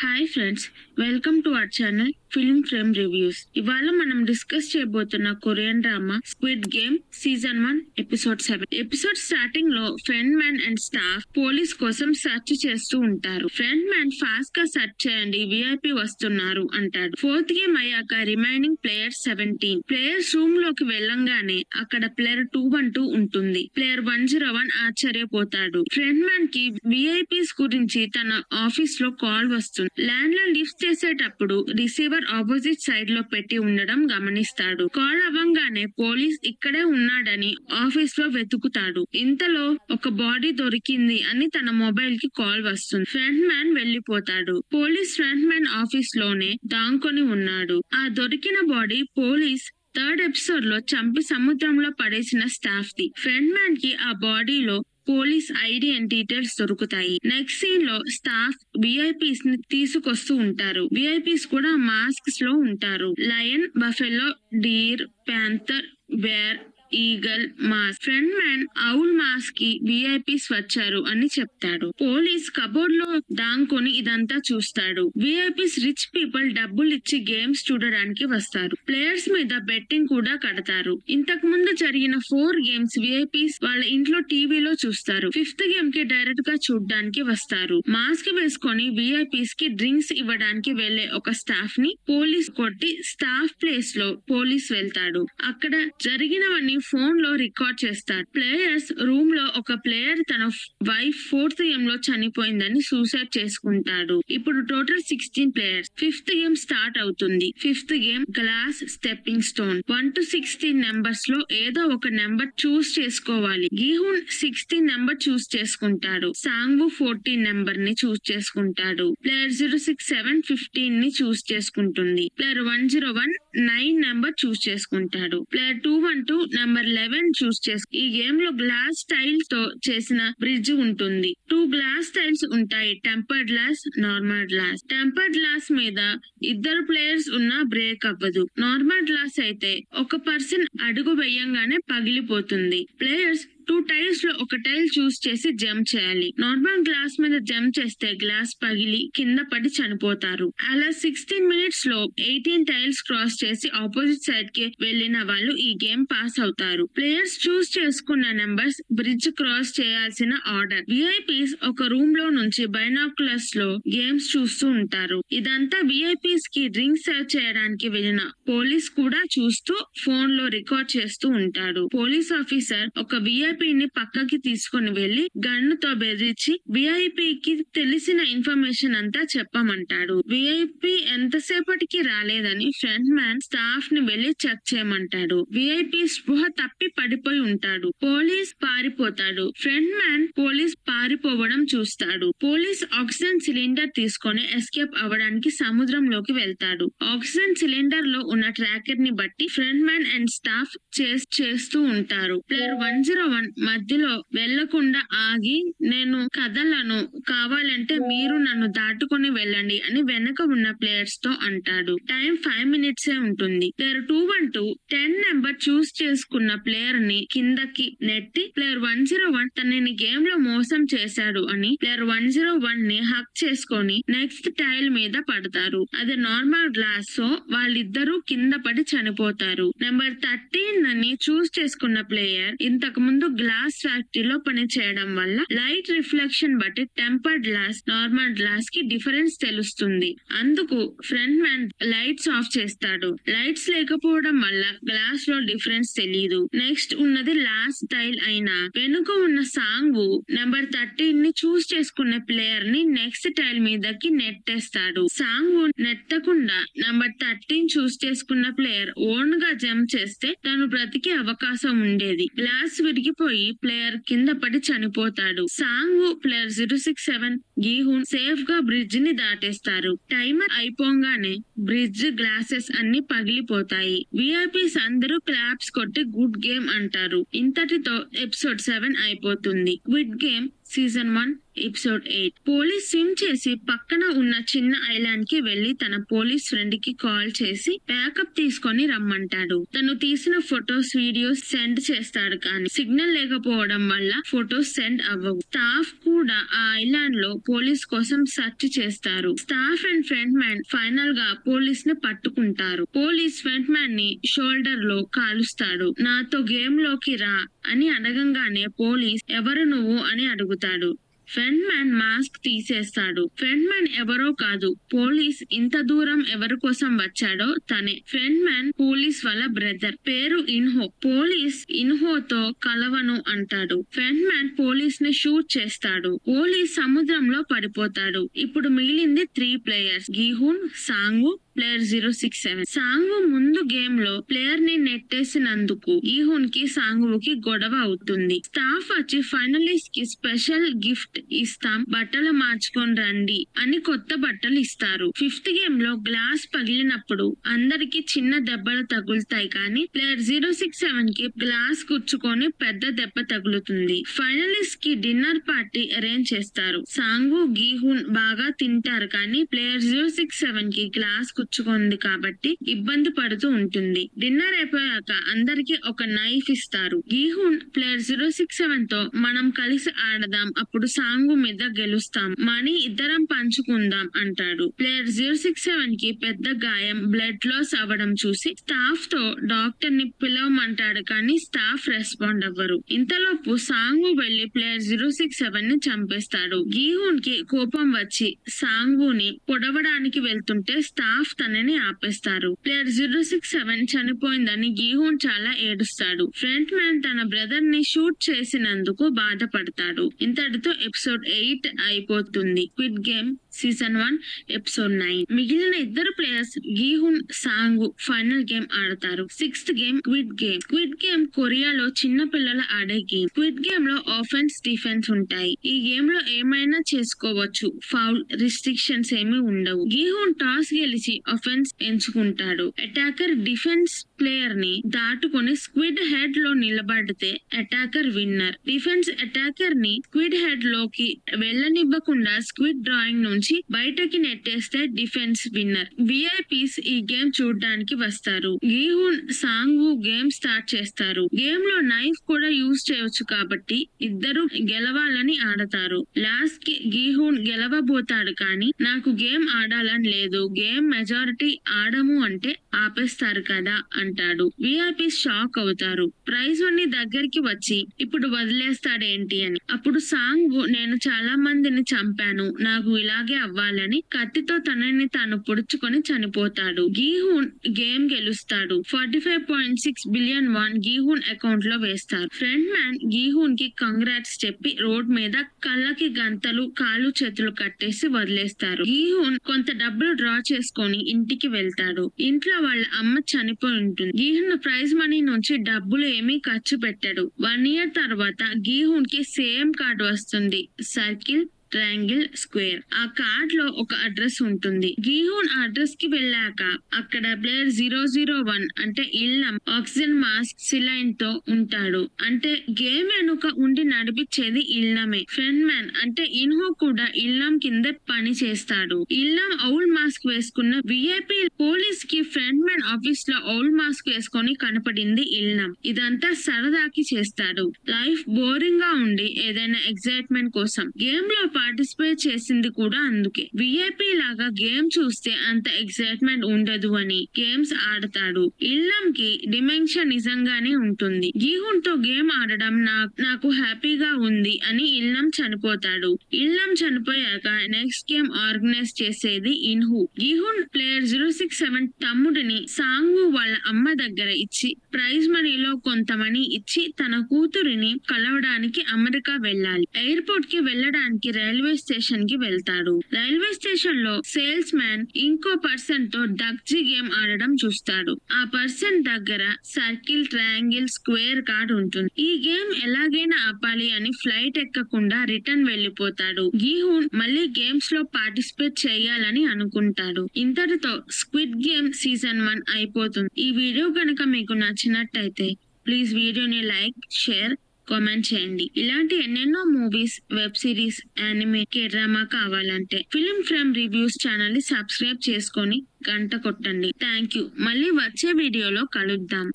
Hi friends, welcome to our channel film frame reviews. ఇవాళ మనం discuss చేయబోతున్న Korean drama squid game season 1 episode 7. Episode starting లో front man and staff police కోసం search చేస్తూ ఉంటారు. Front man fast గా search చేయండి, VIP వస్తున్నారు అంటాడు. ఫోర్త్ గేమ్ అయ్యాక రిమైనింగ్ ప్లేయర్స్ 17. ప్లేయర్స్ రూమ్ లోకి వెళ్ళంగానే అక్కడ ప్లేయర్ 212 ఉంటుంది. ప్లేయర్ 101 ఆశ్చర్యపోతాడు. ఫ్రెండ్ మ్యాన్ కి విఐపీస్ గురించి తన ఆఫీస్ లో కాల్ వస్తుంది. ల్యాండ్ లో లిఫ్ట్ చేసేటప్పుడు రిసీవర్ ఆపోజిట్ సైడ్ లో పెట్టి ఉండడం గమనిస్తాడు. కాల్ అవ్వంగానే పోలీస్ ఇక్కడే ఉన్నాడని ఆఫీస్ లో వెతుకుతాడు. ఇంతలో ఒక బాడీ దొరికింది అని తన మొబైల్ కి కాల్ వస్తుంది. ఫ్రంట్ మ్యాన్ వెళ్లిపోతాడు. పోలీస్ ఫ్రంట్ మ్యాన్ ఆఫీస్ లోనే దాంకొని ఉన్నాడు. ఆ దొరికిన బాడీ పోలీస్ థర్డ్ ఎపిసోడ్ లో చంపి సముద్రంలో పడేసిన స్టాఫ్ ది. ఫ్రంట్ మ్యాన్ కి ఆ బాడీలో పోలీస్ ఐడి అండ్ డీటెయిల్స్ దొరుకుతాయి. నెక్స్ట్ సీన్ లో స్టాఫ్ విఐపీస్ ని తీసుకొస్తూ ఉంటారు. విఐపీస్ కూడా మాస్క్స్ లో ఉంటారు. Lion, buffalo, deer, panther, bear, eagle, mask. Front man owl mask కి విఐపీస్ వచ్చారు అని చెప్తాడు. పోలీస్ కబోర్డ్ లో దాంకొని ఇదంతా చూస్తాడు. విఐపీస్ రిచ్ పీపుల్ డబ్బులు ఇచ్చి గేమ్స్ చూడడానికి వస్తారు. ప్లేయర్స్ మీద బెట్టింగ్ కూడా కడతారు. ఇంతకు ముందు జరిగిన 4 గేమ్స్ విఐపీస్ వాళ్ళ ఇంట్లో టీవీలో చూస్తారు. 5th గేమ్ కి డైరెక్ట్ గా చూడడానికి వస్తారు. మాస్క్ వేసుకొని విఐపీస్ కి డ్రింక్స్ ఇవ్వడానికి వెళ్లే ఒక స్టాఫ్ ని పోలీస్ కొట్టి స్టాఫ్ ప్లేస్ లో పోలీస్ వెళ్తాడు. అక్కడ జరిగినవన్నీ ఫోన్ లో రికార్డ్ చేస్తాడు. ప్లేయర్స్ రూమ్ లో ఒక ప్లేయర్ తన వైఫ్ 4th గేమ్ లో చనిపోయిందని సూసైడ్ చేసుకుంటాడు. ఇప్పుడు total 16 players. 5th game start అవుతుంది. 5th game glass stepping stone. 1 to 16 numbers లో ఏదో ఒక నెంబర్ చూస్ చేసుకోవాలి. గీహున్ 16 నెంబర్ చూస్ చేసుకుంటాడు. సాంగ్వు 14 నెంబర్ ని చూస్ చేసుకుంటాడు. ప్లేయర్ 067 15 ని చూస్ చేసుకుంటుంది. ప్లేయర్ 101 9 నెంబర్ చూస్ చేసుకుంటాడు. ప్లేయర్ 212 నెంబర్ 11 చూస్ చేసుకు. ఈ గేమ్ లో గ్లాస్ స్టైల్ తో చేసిన బ్రిడ్జ్ ఉంటుంది. 2 గ్లాస్ స్టైల్స్ ఉంటాయి. Tempered glass, normal glass. Tempered glass మీద ఇద్దరు ప్లేయర్స్ ఉన్నా బ్రేక్ అవ్వదు. నార్మల్ గ్లాస్ అయితే ఒక పర్సన్ అడుగు వేయంగానే పగిలిపోతుంది. ప్లేయర్స్ 2 టైల్స్ లో ఒక టైల్ చూస్ చేసి జంప్ చేయాలి. నార్మల్ గ్లాస్ మీద జంప్ చేస్తే గ్లాస్ పగిలి కింద పడి చనిపోతారు. అలా 16 మినిట్స్ లో 18 టైల్స్ క్రాస్ చేసి ఆపోజిట్ సైడ్ కి వెళ్లిన వాళ్ళు ఈ గేమ్ పాస్ అవుతారు. ప్లేయర్స్ చూస్ చేసుకున్న నెంబర్స్ బ్రిడ్జ్ క్రాస్ చేయాల్సిన ఆర్డర్. విఐపీస్ ఒక రూమ్ లో నుంచి బైనాక్యులర్స్ లో గేమ్స్ చూస్తూ ఉంటారు. ఇదంతా విఐపీస్ కి డ్రింక్ సర్వ్ చేయడానికి వెళ్లిన పోలీస్ కూడా చూస్తూ ఫోన్ లో రికార్డ్ చేస్తూ ఉంటాడు. పోలీస్ ఆఫీసర్ ఒక విఐపీ ని పక్కకి తీసుకుని వెళ్లి గన్నుతో బెదిరించి విఐపీకి తెలిసిన ఇన్ఫర్మేషన్ అంతా చెప్పమంటాడు. విఐపీ ఎంతసేపటికి రాలేదని ఫ్రంట్ మ్యాన్ స్టాఫ్ ని వెళ్లి చెక్ చేయమంటాడు. విఐపీ స్పృహ తప్పి పడిపోయి ఉంటాడు. పోలీస్ పారిపోతాడు. ఫ్రంట్ మ్యాన్ పోలీస్ పారిపోవడం చూస్తాడు. పోలీస్ ఆక్సిజన్ సిలిండర్ తీసుకొని ఎస్కేప్ అవ్వడానికి సముద్రంలోకి వెళ్తాడు. ఆక్సిజన్ సిలిండర్ లో ఉన్న ట్రాకర్ ని బట్టి ఫ్రంట్ మ్యాన్ అండ్ స్టాఫ్ చేస్తూ ఉంటారు. ప్లేయర్ 101 మధ్యలో వెళ్లకుండా ఆగి, నేను కదలను, కావాలంటే మీరు నన్ను దాటుకుని వెళ్ళండి అని వెనక ఉన్న ప్లేయర్స్ తో అంటాడు. టైం 5 మినిట్స్ ఉంటుంది. ప్లేయర్ 212 10 నెంబర్ చూస్ చేసుకున్న ప్లేయర్ ని కిందకి నెట్టి ప్లేయర్ 101 తనని గేమ్ లో మోసం చేశాడు అని ప్లేయర్ 101 ని హక్ చేసుకొని నెక్స్ట్ టైల్ మీద పడతారు. అది నార్మల్ గ్లాస్, సో వాళ్ళిద్దరూ కింద పడి చనిపోతారు. నెంబర్ 13 అని చూస్ చేసుకున్న ప్లేయర్ ఇంతకు ముందు గ్లాస్ ఫ్యాక్టరీలో పని చేయడం వల్ల లైట్ రిఫ్లెక్షన్ బట్టి టెంపర్డ్ గ్లాస్, నార్మల్ గ్లాస్ కి డిఫరెన్స్ తెలుస్తుంది. అందుకు ఫ్రంట్ మ్యాన్ లైట్స్ ఆఫ్ చేస్తాడు. లైట్స్ లేకపోవడం వల్ల గ్లాస్ లో డిఫరెన్స్ తెలియదు. నెక్స్ట్ ఉన్నది లాస్ట్ టైల్ అయినా వెనుక ఉన్న సాంగ్ నెంబర్ 13 ని చూస్ చేసుకున్న ప్లేయర్ ని నెక్స్ట్ టైల్ మీదకి నెట్టేస్తాడు. సాంగ్ నెట్టకుండా నెంబర్ 13 చూస్ చేసుకున్న ప్లేయర్ ఓన్ గా జంప్ చేస్తే తను బ్రతికే అవకాశం ఉండేది. గ్లాస్ విరిగిపోయి ప్లేయర్ కింద పడి చనిపోతాడు. సాంగ్ ప్లేయర్ 067 గీహున్ సేఫ్ గా బ్రిడ్జ్ ని దాటేస్తారు. టైమర్ అయిపోగానే బ్రిడ్జ్ గ్లాసెస్ అన్ని పగిలిపోతాయి. విఐపీస్ అందరూ క్లాప్స్ కొట్టి గుడ్ గేమ్ అంటారు. ఇంతటితో ఎపిసోడ్ 7 అయిపోతుంది. Squid game season 1 episode 8. Police swim చేసి పక్కన ఉన్న చిన్న ఐలాండ్ కి వెళ్లి తన పోలీస్ ఫ్రెండ్ కి కాల్ చేసి బ్యాకప్ తీసుకొని రమ్మంటాడు. తను తీసిన ఫొటోస్ వీడియోస్ సెండ్ చేస్తాడు, కానీ సిగ్నల్ లేకపోవడం వల్ల ఫొటోస్ సెండ్ అవ్వవు. స్టాఫ్ కూడా ఆ ఐలాండ్ లో పోలీస్ కోసం సెర్చ్ చేస్తారు. Staff and front man final గా పోలీస్ ని పట్టుకుంటారు. పోలీస్ ఫ్రంట్ మ్యాన్ ని షోల్డర్ లో కాలుస్తాడు. నాతో గేమ్ లోకి రా అని అడగంగానే పోలీస్ ఎవరు నువ్వు అని అడుగుతాడు. ఫ్రంట్ మ్యాన్ మాస్క్ తీసేస్తాడు. ఫ్రంట్ మ్యాన్ ఎవరో కాదు, పోలీస్ ఇంత దూరం ఎవరి కోసం వచ్చాడో తనే. ఫ్రంట్ మ్యాన్ పోలీస్ వాళ్ళ బ్రదర్, పేరు ఇన్హో. పోలీస్ ఇన్హోతో కలవను అంటాడు. ఫ్రంట్ మ్యాన్ పోలీస్ ని షూట్ చేస్తాడు. పోలీస్ సముద్రంలో పడిపోతాడు. ఇప్పుడు మిగిలింది 3 players, Gihun, song, player 067. Song ముందు గేమ్ లో ప్లేయర్ ని నెట్టేసినందుకు గీహూన్ కి సాంగుకి గొడవ అవుతుంది. స్టాఫ్ వచ్చి ఫైనలిస్ట్ కి స్పెషల్ గిఫ్ట్ ఇస్తాం, బట్టలు మార్చుకొని రండి అని కొత్త బట్టలు ఇస్తారు. 5th గేమ్ లో గ్లాస్ పగిలినప్పుడు అందరికి చిన్న దెబ్బలు తగులుతాయి, కానీ ప్లేయర్ 067 కి గ్లాస్ గుచ్చుకొని పెద్ద దెబ్బ తగులుతుంది. ఫైనలిస్ట్ కి డిన్నర్ పార్టీ అరేంజ్ చేస్తారు. సాంగు, గీహూన్ బాగా తింటారు, కానీ ప్లేయర్ 067 కి గ్లాస్ గుచ్చుకుంది కాబట్టి ఇబ్బంది పడుతూ ఉంటుంది. డిన్నర్ అయిపోయాక అందరికి ఒక నైఫ్ ఇస్తారు. గీహూన్ ప్లేయర్ 067 తో మనం కలిసి ఆడదాం, అప్పుడు సాంగు మీద గెలుస్తాం, మనీ ఇద్దరం పంచుకుందాం అంటాడు. ప్లేయర్ 067 కి పెద్ద గాయం, బ్లడ్ లాస్ అవ్వడం చూసి స్టాఫ్ తో డాక్టర్ ని పిలవమంటాడు, కానీ స్టాఫ్ రెస్పాండ్ అవ్వరు. ఇంతలోపు సాంగు వెళ్లి ప్లేయర్ 067 ని చంపేస్తాడు. గీహూన్ కి కోపం వచ్చి సాంగుని పొడవడానికి వెళ్తుంటే స్టాఫ్ తనని ఆపేస్తారు. ప్లేయర్ 067 చనిపోయిందని గీహూన్ చాలా ఏడుస్తాడు. ఫ్రంట్ మ్యాన్ తన బ్రదర్ ని షూట్ చేసినందుకు బాధపడతాడు. ఇంతటితో ఎపిసోడ్ 8 అయిపోతుంది. Squid game season 1 episode 9. మిగిలిన ఇద్దరు players Gihun, Sangwoo final game ఆడతారు. 6th game squid game. Squid game కొరియాలో చిన్న పిల్లల ఆడే గేమ్. క్విడ్ గేమ్ లో ఆఫెన్స్, డిఫెన్స్ ఉంటాయి. ఈ గేమ్ లో ఏమైనా చేసుకోవచ్చు, ఫౌల్ రిస్ట్రిక్షన్స్ ఏమీ ఉండవు. గీహూన్ టాస్ గెలిచి ఆఫెన్స్ ఎంచుకుంటాడు. అటాకర్ డిఫెన్స్ ప్లేయర్ ని దాటుకొని స్క్విడ్ హెడ్ లో నిలబడితే అటాకర్ విన్నర్. డిఫెన్స్ అటాకర్ ని స్క్విడ్ హెడ్ లోకి వెళ్ళనివ్వకుండా స్క్విడ్ డ్రాయింగ్ నుంచి బయటకి నెట్టేస్తే డిఫెన్స్ విన్నర్. విఐపీస్ ఈ గేమ్ చూడడానికి వస్తారు. గీహూన్, సాంగు గేమ్ స్టార్ట్ చేస్తారు. గేమ్ లో నైఫ్ కూడా యూజ్ చేయవచ్చు కాబట్టి ఇద్దరు గెలవాలని ఆడతారు. లాస్ట్ కి గీహూన్ గెలవబోతాడు, కానీ నాకు గేమ్ ఆడాలని లేదు, గేమ్ మెజారిటీ ఆడము అంటే ఆపేస్తారు కదా అంటాడు. విఐపీ షాక్ అవుతారు. ప్రైజ్ మనీ దగ్గరికి వచ్చి ఇప్పుడు వదిలేస్తాడేంటి అని. అప్పుడు సాంగ్ నేను చాలా మందిని చంపాను, నాకు ఇలాగే అవ్వాలని కత్తితో తనని తాను పొడుచుకొని చనిపోతాడు. గీహూన్ గేమ్ గెలుస్తాడు. 45.6 బిలియన్ వాన్ గీహూన్ అకౌంట్ లో వేస్తారు. ఫ్రంట్ మ్యాన్ గీహూన్ కి కంగ్రాట్స్ చెప్పి రోడ్ మీద కళ్ళకి గంతలు, కాలు చేతులు కట్టేసి వదిలేస్తారు. గీహూన్ కొంత డబ్బులు డ్రా చేసుకొని ఇంటికి వెళ్తాడు. ఇంట్లో వాళ్ళ అమ్మ చనిపోయి ఉంటుంది. గీహూన్ ప్రైజ్ మనీ నుంచి డబ్బులు ఏమీ ఖర్చు పెట్టాడు. 1 year తర్వాత గీహూన్ కి సేమ్ కార్డు వస్తుంది, సర్కిల్, ట్రయాంగిల్, స్క్వేర్. ఆ కార్డ్ లో ఒక అడ్రస్ ఉంటుంది. గీహూన్ ఆ అడ్రస్ కి వెళ్ళాక అక్కడ ప్లేయర్ 001 అంటే ఇల్లం ఆక్సిజన్ మాస్క్ సిలైన్ తో ఉంటాడు. అంటే గేమ్ వెనుక ఉండి నడిపించేది ఇల్లమే. ఫ్రంట్ మ్యాన్ అంటే ఇన్హో కూడా ఇల్లం కింద పని చేస్తాడు. ఇల్లం ఔల్ మాస్క్ వేసుకున్న విఐపీ పోలీస్ కి ఫ్రంట్ మ్యాన్ ఆఫీస్ లో ఔల్ మాస్క్ వేసుకొని కనపడింది ఇల్లం. ఇదంతా సరదాకి చేస్తాడు. లైఫ్ బోరింగ్ గా ఉండి ఏదైనా ఎగ్జైట్మెంట్ కోసం గేమ్ లో పార్టిసిపేట్ చేసింది కూడా అందుకే. విఐపీ లాగా గేమ్ చూస్తే అంత ఎక్సైట్మెంట్ ఉండదు అని గేమ్స్ ఆడతాడు. ఇల్లం కి డిమెన్షన్ నిజంగానే ఉంటుంది. గీహూన్ తో గేమ్ ఆడడం నాకు హ్యాపీగా ఉంది అని ఇల్లం చనిపోతాడు. ఇల్లం చనిపోయాక నెక్స్ట్ గేమ్ ఆర్గనైజ్ చేసేది ఇన్హు. గీహూన్ ప్లేయర్ 067 తమ్ముడిని సాంగు వాళ్ళ అమ్మ దగ్గర ఇచ్చి ప్రైజ్ మనీలో కొంత మనీ ఇచ్చి తన కూతురిని కలవడానికి అమెరికా వెళ్ళాలి. ఎయిర్పోర్ట్ కి వెళ్ళడానికి రైల్వే స్టేషన్ కి వెళ్తాడు. రైల్వే స్టేషన్ లో సేల్స్ మ్యాన్ ఇంకో పర్సన్ తో డగ్జీ గేమ్ ఆడడం చూస్తాడు. ఆ పర్సన్ దగ్గర సర్కిల్, ట్రయాంగిల్, స్క్వేర్ కార్డ్ ఉంటుంది. ఈ గేమ్ ఎలాగైనా ఆపాలి అని ఫ్లైట్ ఎక్కకుండా రిటర్న్ వెళ్లిపోతాడు. గీహూన్ మళ్ళీ గేమ్స్ లో పార్టిసిపేట్ చేయాలని అనుకుంటాడు. ఇంతటితో స్క్విడ్ గేమ్ సీజన్ 1 అయిపోతుంది. ఈ వీడియో కనుక మీకు నచ్చినట్టయితే ప్లీజ్ వీడియోని లైక్, షేర్ కామెంట్ చేయండి. ఇలాంటి ఎన్నెన్నో movies, web series, anime, drama కావాలంటే ఫిలిం ఫ్రేమ్ రివ్యూస్ ఛానల్ ని సబ్స్క్రైబ్ చేసుకొని గంట కొట్టండి. Thank you. మళ్ళీ వచ్చే వీడియోలో కలుద్దాం.